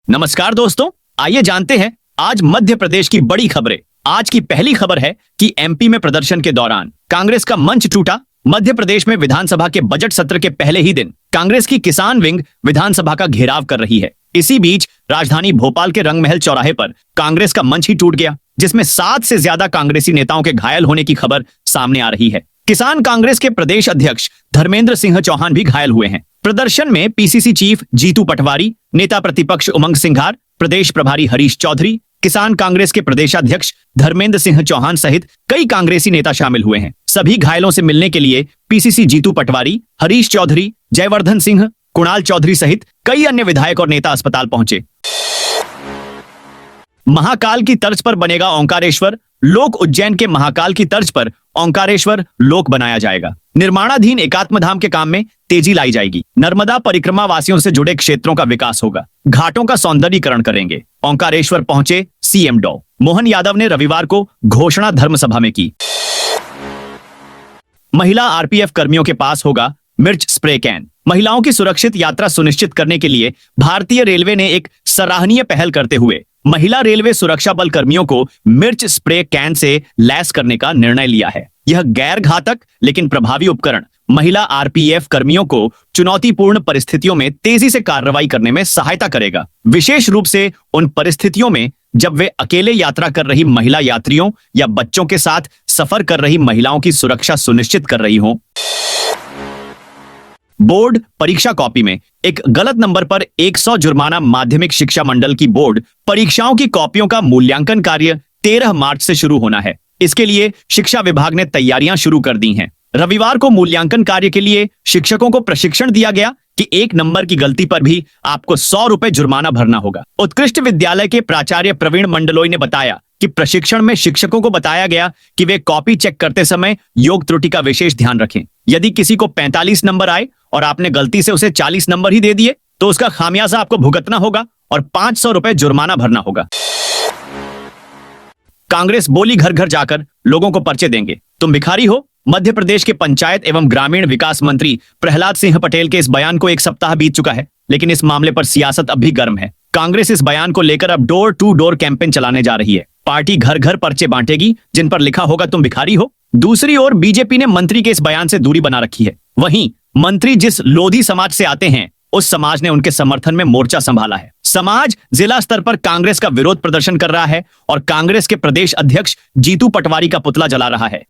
नमस्कार दोस्तों, आइए जानते हैं आज मध्य प्रदेश की बड़ी खबरें। आज की पहली खबर है कि एमपी में प्रदर्शन के दौरान कांग्रेस का मंच टूटा। मध्य प्रदेश में विधानसभा के बजट सत्र के पहले ही दिन कांग्रेस की किसान विंग विधानसभा का घेराव कर रही है। इसी बीच राजधानी भोपाल के रंगमहल चौराहे पर कांग्रेस का मंच ही टूट गया, जिसमें 7 से ज्यादा कांग्रेसी नेताओं के घायल होने की खबर सामने आ रही है। किसान कांग्रेस के प्रदेश अध्यक्ष धर्मेंद्र सिंह चौहान भी घायल हुए हैं। प्रदर्शन में पीसीसी चीफ जीतू पटवारी, नेता प्रतिपक्ष उमंग सिंघार, प्रदेश प्रभारी हरीश चौधरी, किसान कांग्रेस के प्रदेशाध्यक्ष धर्मेंद्र सिंह चौहान सहित कई कांग्रेसी नेता शामिल हुए हैं। सभी घायलों से मिलने के लिए पीसीसी जीतू पटवारी, हरीश चौधरी, जयवर्धन सिंह, कुणाल चौधरी सहित कई अन्य विधायक और नेता अस्पताल पहुंचे। महाकाल की तर्ज पर बनेगा ओंकारेश्वर लोक। उज्जैन के महाकाल की तर्ज पर ओंकारेश्वर लोक बनाया जाएगा। निर्माणाधीन एकात्म धाम के काम में तेजी लाई जाएगी। नर्मदा परिक्रमा वासियों से जुड़े क्षेत्रों का विकास होगा। घाटों का सौंदर्यीकरण करेंगे। ओंकारेश्वर पहुंचे सीएम डॉ मोहन यादव ने रविवार को घोषणा धर्मसभा में की। महिला आरपीएफ कर्मियों के पास होगा मिर्च स्प्रे कैन। महिलाओं की सुरक्षित यात्रा सुनिश्चित करने के लिए भारतीय रेलवे ने एक सराहनीय पहल करते हुए महिला रेलवे सुरक्षा बल कर्मियों को मिर्च स्प्रे कैन से लैस करने का निर्णय लिया है। यह गैर घातक लेकिन प्रभावी उपकरण महिला आरपीएफ कर्मियों को चुनौतीपूर्ण परिस्थितियों में तेजी से कार्रवाई करने में सहायता करेगा, विशेष रूप से उन परिस्थितियों में जब वे अकेले यात्रा कर रही महिला यात्रियों या बच्चों के साथ सफर कर रही महिलाओं की सुरक्षा सुनिश्चित कर रही हों। बोर्ड परीक्षा कॉपी में एक गलत नंबर पर 100 जुर्माना। माध्यमिक शिक्षा मंडल की बोर्ड परीक्षाओं की कॉपियों का मूल्यांकन कार्य 13 मार्च से शुरू होना है। इसके लिए शिक्षा विभाग ने तैयारियां शुरू कर दी हैं। रविवार को मूल्यांकन कार्य के लिए शिक्षकों को प्रशिक्षण दिया गया कि 1 नंबर की गलती पर भी आपको 100 रुपए जुर्माना भरना होगा। उत्कृष्ट विद्यालय के प्राचार्य प्रवीण मंडलोई ने बताया कि प्रशिक्षण में शिक्षकों को बताया गया कि वे कॉपी चेक करते समय योग त्रुटि का विशेष ध्यान रखें। यदि किसी को 45 नंबर आए और आपने गलती से उसे 40 नंबर ही दे दिए तो उसका खामियाजा आपको भुगतना होगा और 500 रुपए जुर्माना भरना होगा। कांग्रेस बोली घर घर जाकर लोगों को पर्चे देंगे, तुम भिखारी हो। मध्य प्रदेश के पंचायत एवं ग्रामीण विकास मंत्री प्रहलाद सिंह पटेल के इस बयान को 1 सप्ताह बीत चुका है, लेकिन इस मामले पर सियासत अब भी गर्म है। कांग्रेस इस बयान को लेकर अब डोर टू डोर कैंपेन चलाने जा रही है। पार्टी घर घर पर्चे बांटेगी जिन पर लिखा होगा तुम भिखारी हो। दूसरी ओर बीजेपी ने मंत्री के इस बयान से दूरी बना रखी है। वहीं मंत्री जिस लोधी समाज से आते हैं उस समाज ने उनके समर्थन में मोर्चा संभाला है। समाज जिला स्तर पर कांग्रेस का विरोध प्रदर्शन कर रहा है और कांग्रेस के प्रदेश अध्यक्ष जीतू पटवारी का पुतला जला रहा है।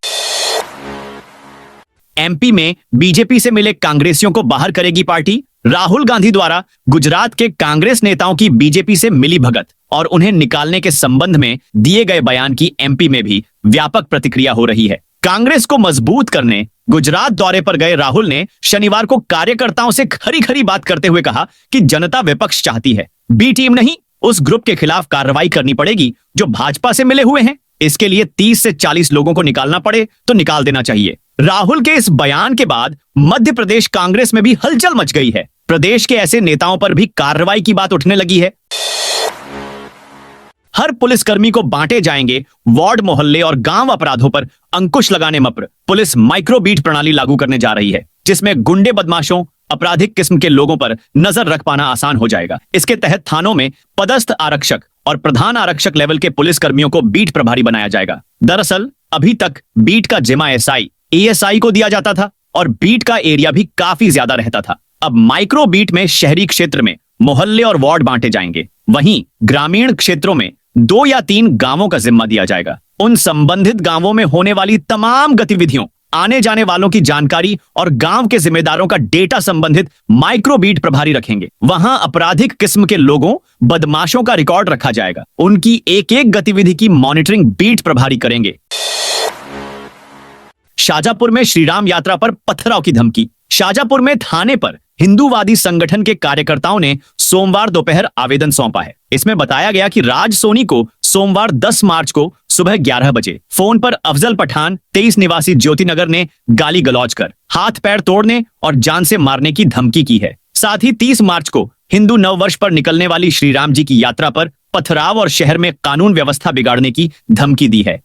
एमपी में बीजेपी से मिले कांग्रेसियों को बाहर करेगी पार्टी। राहुल गांधी द्वारा गुजरात के कांग्रेस नेताओं की बीजेपी से मिली भगत और उन्हें निकालने के संबंध में दिए गए बयान की एमपी में भी व्यापक प्रतिक्रिया हो रही है। कांग्रेस को मजबूत करने गुजरात दौरे पर गए राहुल ने शनिवार को कार्यकर्ताओं से खरी खरी बात करते हुए कहा कि जनता विपक्ष चाहती है, बी टीम नहीं, उस ग्रुप के खिलाफ कार्रवाई करनी पड़ेगी जो भाजपा से मिले हुए हैं। इसके लिए 30 से 40 लोगों को निकालना पड़े तो निकाल देना चाहिए। राहुल के इस बयान के बाद मध्य प्रदेश कांग्रेस में भी हलचल मच गई है। प्रदेश के ऐसे नेताओं पर भी कार्रवाई की बात उठने लगी है। हर पुलिसकर्मी को बांटे जाएंगे वार्ड, मोहल्ले और गांव अपराधों पर अंकुश लगाने मप्र। पुलिस माइक्रोबीट प्रणाली लागू करने जा रही है, जिसमें गुंडे, बदमाशों, आपराधिक किस्म के लोगों पर नजर रख पाना आसान हो जाएगा। इसके तहत थानों में पदस्थ आरक्षक और प्रधान आरक्षक लेवल के पुलिसकर्मियों को बीट प्रभारी बनाया जाएगा। दरअसल अभी तक बीट का जिम्मा एसआई, एएसआई को दिया जाता था और बीट का एरिया भी काफी ज्यादा रहता था। अब माइक्रो बीट में शहरी क्षेत्र में मोहल्ले और वार्ड बांटे जाएंगे। वहीं ग्रामीण क्षेत्रों में 2 या 3 गांवों का जिम्मा दिया जाएगा। उन संबंधित गांवों में होने वाली तमाम गतिविधियों, आने जाने वालों की जानकारी और गांव के जिम्मेदारों का डेटा संबंधित माइक्रो बीट प्रभारी रखेंगे। वहां आपराधिक किस्म के लोगों, बदमाशों का रिकॉर्ड रखा जाएगा। उनकी एक एक गतिविधि की मॉनिटरिंग बीट प्रभारी करेंगे। शाजापुर में श्रीराम यात्रा पर पथराव की धमकी। शाजापुर में थाने पर हिंदूवादी संगठन के कार्यकर्ताओं ने सोमवार दोपहर आवेदन सौंपा है। इसमें बताया गया कि राज सोनी को सोमवार 10 मार्च को सुबह 11 बजे फोन पर अफजल पठान 23 निवासी ज्योतिनगर ने गाली गलौज कर हाथ पैर तोड़ने और जान से मारने की धमकी की है। साथ ही 30 मार्च को हिंदू नववर्ष पर निकलने वाली श्रीराम जी की यात्रा पर पथराव और शहर में कानून व्यवस्था बिगाड़ने की धमकी दी है।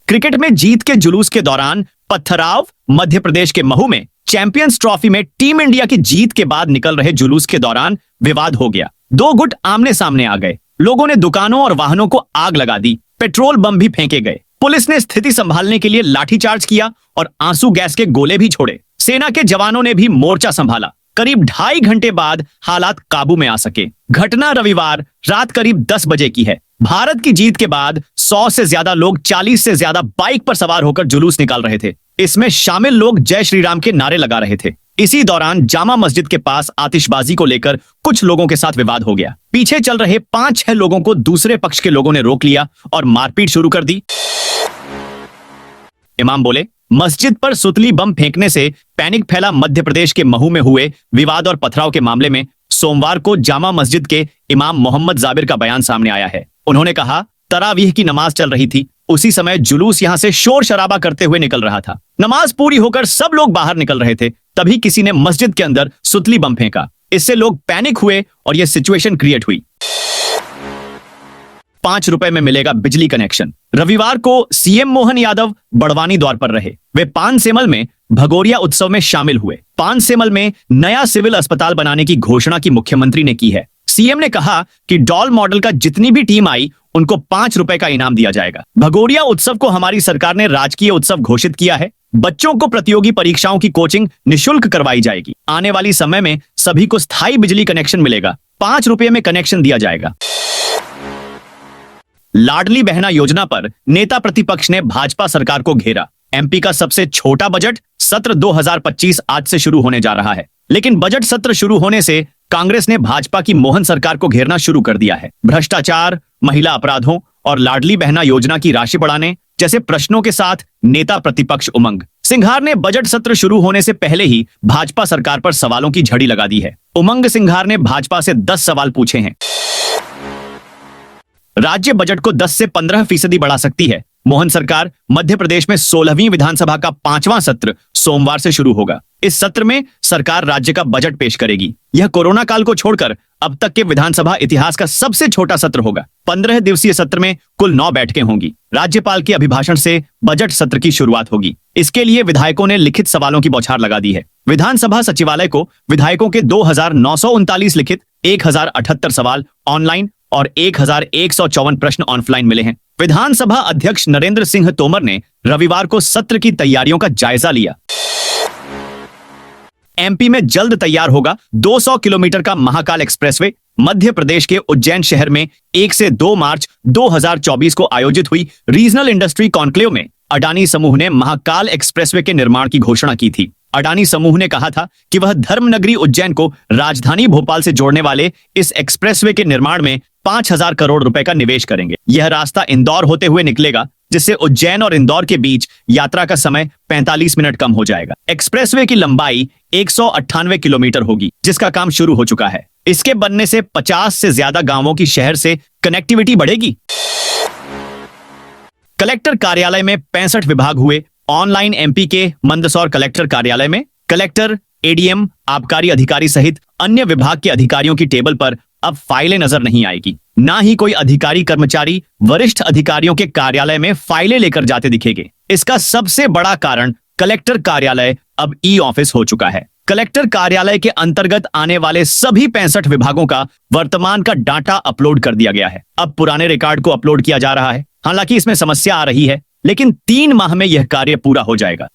क्रिकेट में जीत के जुलूस के दौरान पत्थराव मध्य प्रदेश के महू में चैंपियंस ट्रॉफी में टीम इंडिया की जीत के बाद निकल रहे जुलूस के दौरान विवाद हो गया। दो गुट आमने सामने आ गए। लोगों ने दुकानों और वाहनों को आग लगा दी। पेट्रोल बम भी फेंके गए। पुलिस ने स्थिति संभालने के लिए लाठीचार्ज किया और आंसू गैस के गोले भी छोड़े। सेना के जवानों ने भी मोर्चा संभाला। करीब 2.5 घंटे बाद हालात काबू में आ सके। घटना रविवार रात करीब 10 बजे की है। भारत की जीत के बाद 100 से ज्यादा लोग 40 से ज्यादा बाइक पर सवार होकर जुलूस निकाल रहे थे। इसमें शामिल लोग जय श्री राम के नारे लगा रहे थे। इसी दौरान जामा मस्जिद के पास आतिशबाजी को लेकर कुछ लोगों के साथ विवाद हो गया। पीछे चल रहे 5-6 लोगों को दूसरे पक्ष के लोगों ने रोक लिया और मारपीट शुरू कर दी। इमाम बोले, मस्जिद पर सुतली बम फेंकने से पैनिक फैला। मध्य प्रदेश के महू में हुए विवाद और पथराव के मामले में सोमवार को जामा मस्जिद के इमाम मोहम्मद जाबिर का बयान सामने आया है। उन्होंने कहा, तरावीह की नमाज चल रही थी। उसी समय जुलूस यहां से शोर शराबा करते हुए निकल रहा था। नमाज पूरी होकर सब लोग बाहर निकल रहे थे, तभी किसी ने मस्जिद के अंदर सुतली बम फेंका। इससे लोग पैनिक हुए और यह सिचुएशन क्रिएट हुई। 5 रुपए में मिलेगा बिजली कनेक्शन। रविवार को सीएम मोहन यादव बड़वानी द्वार पर रहे। वे पानसेमल में भगोरिया उत्सव में शामिल हुए। पानसेमल में नया सिविल अस्पताल बनाने की घोषणा की मुख्यमंत्री ने की है। सीएम ने कहा कि डॉल मॉडल का जितनी भी टीम आई उनको 5 रुपए का इनाम दिया जाएगा। भगोरिया उत्सव को हमारी सरकार ने राजकीय उत्सव घोषित किया है। बच्चों को प्रतियोगी परीक्षाओं की कोचिंग निःशुल्क करवाई जाएगी। आने वाली समय में सभी को स्थायी बिजली कनेक्शन मिलेगा। 5 रुपए में कनेक्शन दिया जाएगा। लाडली बहना योजना पर नेता प्रतिपक्ष ने भाजपा सरकार को घेरा। एमपी का सबसे छोटा बजट सत्र 2025 आज से शुरू होने जा रहा है, लेकिन बजट सत्र शुरू होने से कांग्रेस ने भाजपा की मोहन सरकार को घेरना शुरू कर दिया है। भ्रष्टाचार, महिला अपराधों और लाडली बहना योजना की राशि बढ़ाने जैसे प्रश्नों के साथ नेता प्रतिपक्ष उमंग सिंघार ने बजट सत्र शुरू होने से पहले ही भाजपा सरकार पर सवालों की झड़ी लगा दी है। उमंग सिंघार ने भाजपा से 10 सवाल पूछे हैं। राज्य बजट को 10 से 15% बढ़ा सकती है। मोहन सरकार मध्य प्रदेश में 16वीं विधानसभा का 5वां सत्र सोमवार से शुरू होगा। इस सत्र में सरकार राज्य का बजट पेश करेगी। यह कोरोना काल को छोड़कर अब तक के विधानसभा इतिहास का सबसे छोटा सत्र होगा। 15 दिवसीय सत्र में कुल 9 बैठकें होंगी। राज्यपाल के अभिभाषण से बजट सत्र की शुरुआत होगी। इसके लिए विधायकों ने लिखित सवालों की बौछार लगा दी है। विधानसभा सचिवालय को विधायकों के 2939 लिखित, 1078 सवाल ऑनलाइन और 1154 प्रश्न ऑफलाइन मिले हैं। विधानसभा अध्यक्ष नरेंद्र सिंह तोमर ने रविवार को सत्र की तैयारियों का जायजा लिया। एमपी में जल्द तैयार होगा 200 किलोमीटर का महाकाल एक्सप्रेसवे। मध्य प्रदेश के उज्जैन शहर में 1 से 2 मार्च 2024 को आयोजित हुई रीजनल इंडस्ट्री कॉन्क्लेव में अडानी समूह ने महाकाल एक्सप्रेसवे के निर्माण की घोषणा की थी। अडानी समूह ने कहा था कि वह धर्मनगरी उज्जैन को राजधानी भोपाल से जोड़ने वाले इस एक्सप्रेसवे के निर्माण में 5000 करोड़ रुपए का निवेश करेंगे। यह रास्ता इंदौर होते हुए निकलेगा, जिससे उज्जैन और इंदौर के बीच यात्रा का समय 45 मिनट कम हो जाएगा। एक्सप्रेसवे की लंबाई 198 किलोमीटर होगी, जिसका काम शुरू हो चुका है। इसके बनने से 50 से ज्यादा गांवों की शहर से कनेक्टिविटी बढ़ेगी। कलेक्टर कार्यालय में 65 विभाग हुए ऑनलाइन। एमपी के मंदसौर कलेक्टर कार्यालय में कलेक्टर, एडीएम, आबकारी अधिकारी सहित अन्य विभाग के अधिकारियों की टेबल पर अब फाइलें नजर नहीं आएगी। ना ही कोई अधिकारी कर्मचारी वरिष्ठ अधिकारियों के कार्यालय में फाइलें लेकर जाते दिखेंगे। इसका सबसे बड़ा कारण कलेक्टर कार्यालय अब ई ऑफिस हो चुका है। कलेक्टर कार्यालय के अंतर्गत आने वाले सभी 65 विभागों का वर्तमान का डाटा अपलोड कर दिया गया है। अब पुराने रिकॉर्ड को अपलोड किया जा रहा है। हालांकि इसमें समस्या आ रही है, लेकिन 3 माह में यह कार्य पूरा हो जाएगा।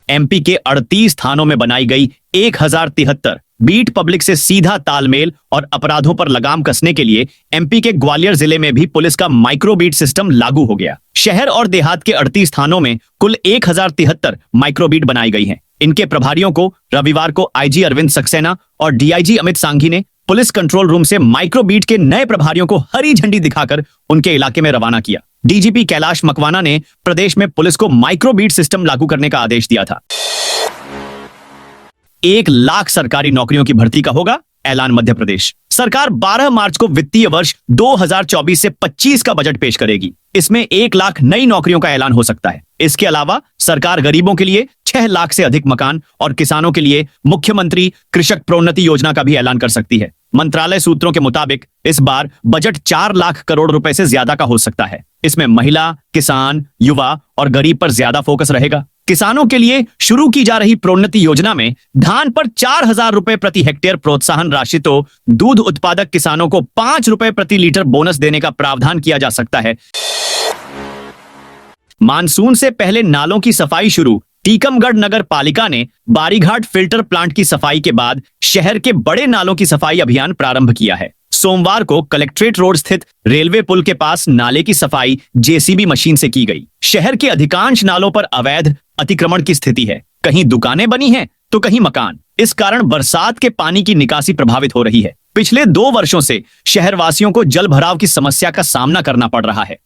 एमपी के 38 थानों में बनाई गई 1073 बीट पब्लिक से सीधा तालमेल और अपराधों पर लगाम कसने के लिए एमपी के ग्वालियर जिले में भी पुलिस का माइक्रो बीट सिस्टम लागू हो गया। शहर और देहात के 38 थानों में कुल 1073 माइक्रो बीट बनाई गई हैं। इनके प्रभारियों को रविवार को आईजी अरविंद सक्सेना और डीआईजी अमित सांघी ने पुलिस कंट्रोल रूम से माइक्रो बीट के नए प्रभारियों को हरी झंडी दिखाकर उनके इलाके में रवाना किया। डीजीपी कैलाश मकवाना ने प्रदेश में पुलिस को माइक्रो बीट सिस्टम लागू करने का आदेश दिया था। 1 लाख सरकारी नौकरियों की भर्ती का होगा ऐलान। मध्य प्रदेश सरकार 12 मार्च को वित्तीय वर्ष 2024 से 25 का बजट पेश करेगी। इसमें 1 लाख नई नौकरियों का ऐलान हो सकता है। इसके अलावा सरकार गरीबों के लिए 6 लाख से अधिक मकान और किसानों के लिए मुख्यमंत्री कृषक प्रोन्नति योजना का भी ऐलान कर सकती है। मंत्रालय सूत्रों के मुताबिक इस बार बजट 4 लाख करोड़ रुपए से ज्यादा का हो सकता है। इसमें महिला, किसान, युवा और गरीब पर ज्यादा फोकस रहेगा। किसानों के लिए शुरू की जा रही प्रोन्नति योजना में धान पर 4,000 रुपए प्रति हेक्टेयर प्रोत्साहन राशि तो दूध उत्पादक किसानों को 5 रुपए प्रति लीटर बोनस देने का प्रावधान किया जा सकता है। मानसून से पहले नालों की सफाई शुरू। टीकमगढ़ नगर पालिका ने बारीघाट फिल्टर प्लांट की सफाई के बाद शहर के बड़े नालों की सफाई अभियान प्रारंभ किया है। सोमवार को कलेक्ट्रेट रोड स्थित रेलवे पुल के पास नाले की सफाई जेसीबी मशीन से की गई। शहर के अधिकांश नालों पर अवैध अतिक्रमण की स्थिति है। कहीं दुकानें बनी हैं तो कहीं मकान। इस कारण बरसात के पानी की निकासी प्रभावित हो रही है। पिछले 2 वर्षों से शहरवासियों को जल भराव की समस्या का सामना करना पड़ रहा है।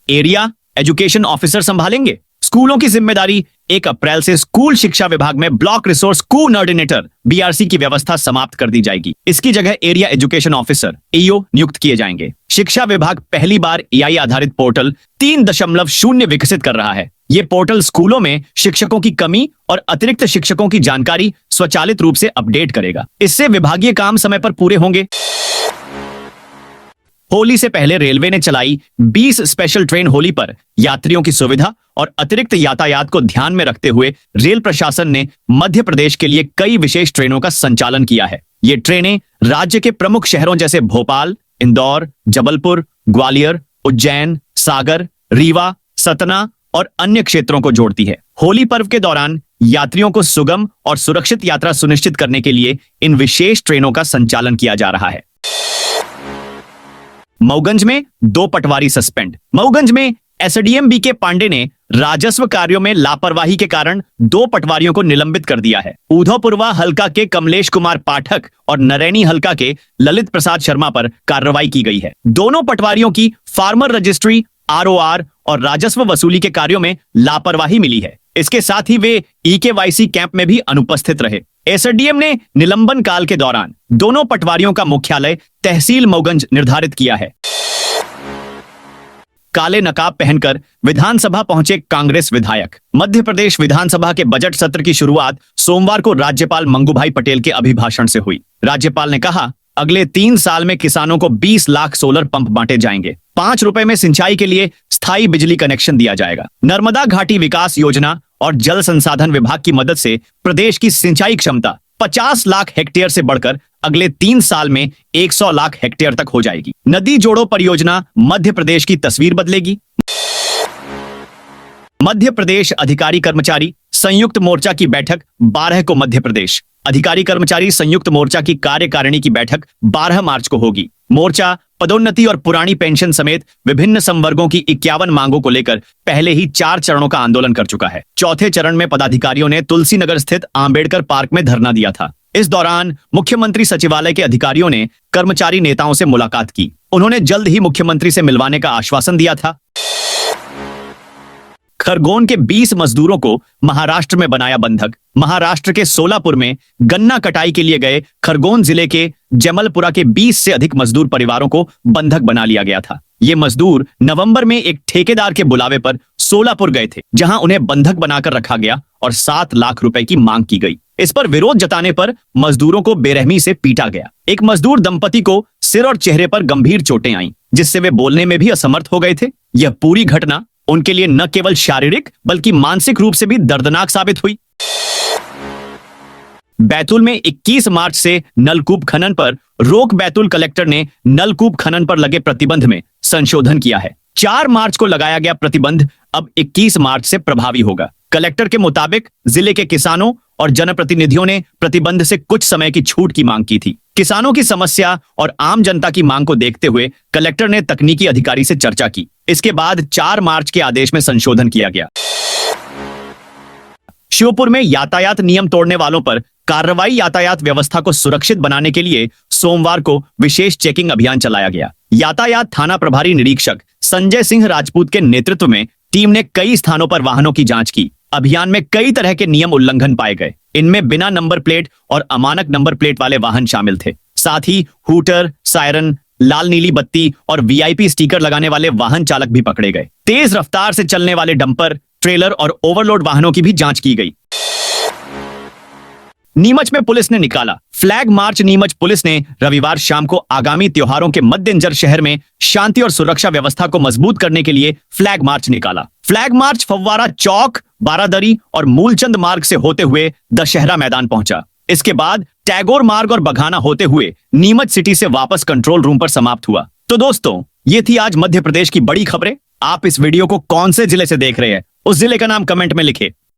एरिया एजुकेशन ऑफिसर संभालेंगे। स्कूलों की जिम्मेदारी 1 अप्रैल से स्कूल शिक्षा विभाग में ब्लॉक रिसोर्स कोऑर्डिनेटर BRC की व्यवस्था समाप्त कर दी जाएगी। इसकी जगह एरिया एजुकेशन ऑफिसर EO नियुक्त किए जाएंगे। शिक्षा विभाग पहली बार AI आधारित पोर्टल 3.0 विकसित कर रहा है। ये पोर्टल स्कूलों में शिक्षकों की कमी और अतिरिक्त शिक्षकों की जानकारी स्वचालित रूप से अपडेट करेगा। इससे विभागीय काम समय पर पूरे होंगे। होली से पहले रेलवे ने चलाई 20 स्पेशल ट्रेन। होली पर यात्रियों की सुविधा और अतिरिक्त यातायात को ध्यान में रखते हुए रेल प्रशासन ने मध्य प्रदेश के लिए कई विशेष ट्रेनों का संचालन किया है। ये ट्रेनें राज्य के प्रमुख शहरों जैसे भोपाल, इंदौर, जबलपुर, ग्वालियर, उज्जैन, सागर, रीवा, सतना और अन्य क्षेत्रों को जोड़ती है। होली पर्व के दौरान यात्रियों को सुगम और सुरक्षित यात्रा सुनिश्चित करने के लिए इन विशेष ट्रेनों का संचालन किया जा रहा है। मऊगंज में 2 पटवारी सस्पेंड। मऊगंज में SDM BK पांडे ने राजस्व कार्यों में लापरवाही के कारण 2 पटवारियों को निलंबित कर दिया है। उधौपुरवा हल्का के कमलेश कुमार पाठक और नरैनी हल्का के ललित प्रसाद शर्मा पर कार्रवाई की गई है। दोनों पटवारियों की फार्मर रजिस्ट्री, ROR और राजस्व वसूली के कार्यों में लापरवाही मिली है। इसके साथ ही वे EKYC कैंप में भी अनुपस्थित रहे। SDM ने निलंबन काल के दौरान दोनों पटवारियों का मुख्यालय तहसील मऊगंज निर्धारित किया है। काले नकाब पहनकर विधानसभा पहुंचे कांग्रेस विधायक। मध्य प्रदेश विधानसभा के बजट सत्र की शुरुआत सोमवार को राज्यपाल मंगूभाई पटेल के अभिभाषण से हुई। राज्यपाल ने कहा, अगले 3 साल में किसानों को 20 लाख सोलर पंप बांटे जाएंगे। 5 रुपए में सिंचाई के लिए स्थायी बिजली कनेक्शन दिया जाएगा। नर्मदा घाटी विकास योजना और जल संसाधन विभाग की मदद से प्रदेश की सिंचाई क्षमता 50 लाख हेक्टेयर से बढ़कर अगले 3 साल में 100 लाख हेक्टेयर तक हो जाएगी। नदी जोड़ो परियोजना मध्य प्रदेश की तस्वीर बदलेगी। मध्य प्रदेश अधिकारी कर्मचारी संयुक्त मोर्चा की बैठक 12 को। मध्य प्रदेश अधिकारी कर्मचारी संयुक्त मोर्चा की कार्यकारिणी की बैठक 12 मार्च को होगी। मोर्चा पदोन्नति और पुरानी पेंशन समेत विभिन्न संवर्गों की 51 मांगों को लेकर पहले ही 4 चरणों का आंदोलन कर चुका है। चौथे चरण में पदाधिकारियों ने तुलसी नगर स्थित आंबेडकर पार्क में धरना दिया था। इस दौरान मुख्यमंत्री सचिवालय के अधिकारियों ने कर्मचारी नेताओं से मुलाकात की। उन्होंने जल्द ही मुख्यमंत्री से मिलवाने का आश्वासन दिया था। खरगोन के 20 मजदूरों को महाराष्ट्र में बनाया बंधक। महाराष्ट्र के सोलापुर में गन्ना कटाई के लिए गए खरगोन जिले के जमलपुरा के 20 से अधिक मजदूर परिवारों को बंधक बना लिया गया था। ये मजदूर नवंबर में एक ठेकेदार के बुलावे पर सोलापुर गए थे, जहां उन्हें बंधक बनाकर रखा गया और 7 लाख रुपए की मांग की गई। इस पर विरोध जताने पर मजदूरों को बेरहमी से पीटा गया। एक मजदूर दंपति को सिर और चेहरे पर गंभीर चोटें आईं, जिससे वे बोलने में भी असमर्थ हो गए थे। यह पूरी घटना उनके लिए न केवल शारीरिक बल्कि मानसिक रूप से भी दर्दनाक साबित हुई। बैतूल में 21 मार्च से नलकूप खनन पर रोक। बैतूल कलेक्टर ने नलकूप खनन पर लगे प्रतिबंध में संशोधन किया है। 4 मार्च को लगाया गया प्रतिबंध अब 21 मार्च से प्रभावी होगा। कलेक्टर के मुताबिक जिले के किसानों और जनप्रतिनिधियों ने प्रतिबंध से कुछ समय की छूट की मांग की थी। किसानों की समस्या और आम जनता की मांग को देखते हुए कलेक्टर ने तकनीकी अधिकारी से चर्चा की। इसके बाद 4 मार्च के आदेश में संशोधन किया गया। श्योपुर में यातायात नियम तोड़ने वालों पर कार्रवाई। यातायात व्यवस्था को सुरक्षित बनाने के लिए सोमवार को विशेष चेकिंग अभियान चलाया गया। यातायात थाना प्रभारी निरीक्षक संजय सिंह राजपूत के नेतृत्व में टीम ने कई स्थानों पर वाहनों की जांच की। अभियान में कई तरह के नियम उल्लंघन पाए गए। इनमें बिना नंबर प्लेट और अमानक नंबर प्लेट वाले वाहन शामिल थे। साथ ही हूटर, सायरन, लाल नीली बत्ती और VIP स्टिकर लगाने वाले वाहन चालक भी पकड़े गए। तेज रफ्तार से चलने वाले डंपर, ट्रेलर और ओवरलोड वाहनों की भी जांच की गई। नीमच में पुलिस ने निकाला फ्लैग मार्च नीमच पुलिस ने रविवार शाम को आगामी त्योहारों के मद्देनजर शहर में शांति और सुरक्षा व्यवस्था को मजबूत करने के लिए फ्लैग मार्च निकाला। फ्लैग मार्च फव्वारा चौक, बारादरी और मूलचंद मार्ग से होते हुए दशहरा मैदान पहुंचा। इसके बाद टैगोर मार्ग और बघाना होते हुए नीमच सिटी से वापस कंट्रोल रूम पर समाप्त हुआ। तो दोस्तों, ये थी आज मध्य प्रदेश की बड़ी खबरें। आप इस वीडियो को कौन से जिले से देख रहे हैं, उस जिले का नाम कमेंट में लिखे।